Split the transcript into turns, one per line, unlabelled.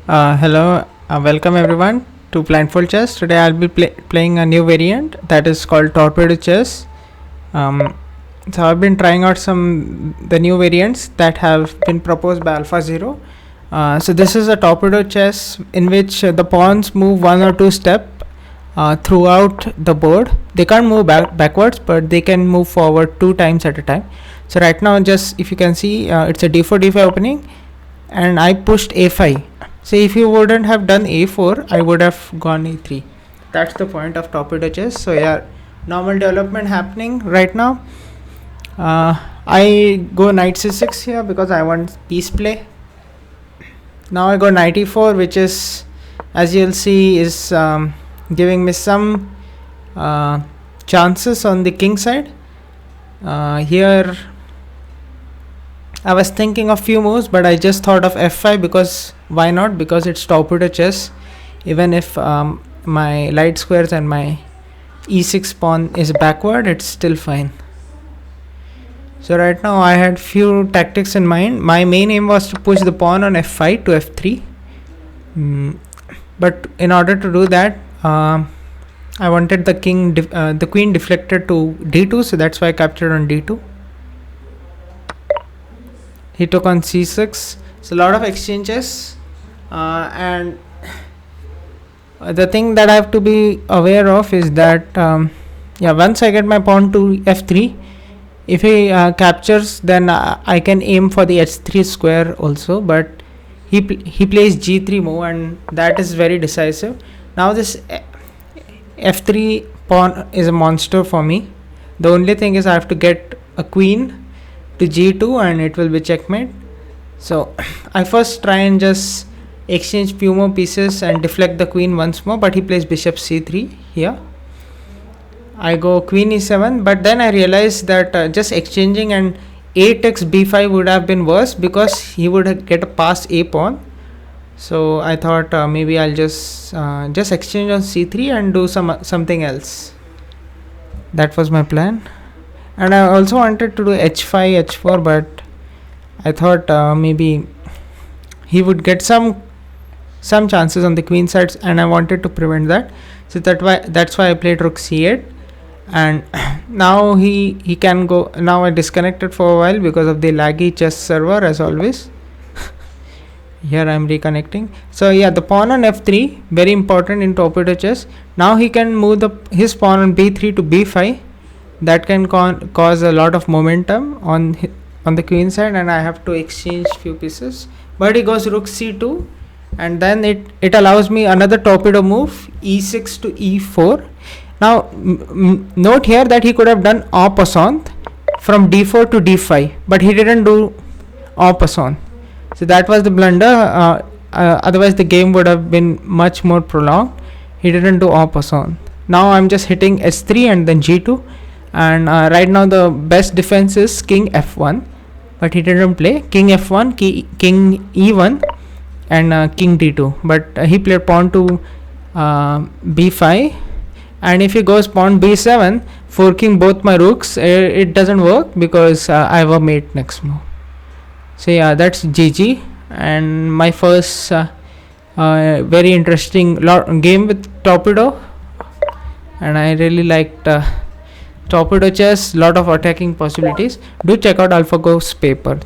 Hello, welcome everyone to Blindfold Chess. Today I'll be playing a new variant that is called Torpedo Chess. So I've been trying out the new variants that have been proposed by AlphaZero. So this is a Torpedo Chess in which the pawns move one or two steps throughout the board. They can't move backwards, but they can move forward 2 times at a time. So right now, just if you can see, it's a d4 d5 opening, and I pushed a5. So if you wouldn't have done a4, I would have gone e3. That's the point of Torpedo Chess. So yeah, normal development happening right now. I go knight c6 here because I want piece play. Now I go knight e4, which is, as you'll see, is giving me some chances on the king side. Here I was thinking of few moves, but I just thought of f5 because why not? Because it's Torpedo Chess. Even if my light squares and my e6 pawn is backward, it's still fine. So right now I had few tactics in mind. My main aim was to push the pawn on f5 to f3. But in order to do that, I wanted the queen deflected to d2, so that's why I captured on d2. He took on c6. So a lot of exchanges, and the thing that I have to be aware of is that once I get my pawn to f3, if he captures, then I can aim for the h3 square also, but he plays g3 move, and that is very decisive. Now this f3 pawn is a monster for me. The only thing is I have to get a queen to g2 and it will be checkmate. So I first try and just exchange few more pieces and deflect the queen once more, but he plays bishop c3 here. I go queen e7, but then I realized that just exchanging and a takes b5 would have been worse because he would get a pass a pawn. So I thought maybe I'll just exchange on c3 and do something else. That was my plan. And I also wanted to do h5, h4, but I thought maybe he would get some chances on the queen sides, and I wanted to prevent that. So that's why I played rook c8, and now he can go. Now I disconnected for a while because of the laggy chess server, as always. Here I am reconnecting. So yeah, the pawn on f3, very important in Torpedo Chess. Now he can move his pawn on b3 to b5. That can cause a lot of momentum on the queen side, and I have to exchange few pieces. But he goes rook c2, and then it allows me another torpedo move, e6 to e4. Now note here that he could have done en passant from d4 to d5, but he didn't do en passant. So that was the blunder. Otherwise the game would have been much more prolonged. He didn't do en passant. Now I'm just hitting s3 and then g2. And right now the best defense is king f1, but he didn't play king f1, king e1, and king d2, but he played pawn to b5, and if he goes pawn b7, forking both my rooks, it doesn't work because I have a mate next move. So yeah, that's GG, and my first very interesting game with Torpedo, and I really liked Torpedo Chess, lot of attacking possibilities. Do check out AlphaGo's paper.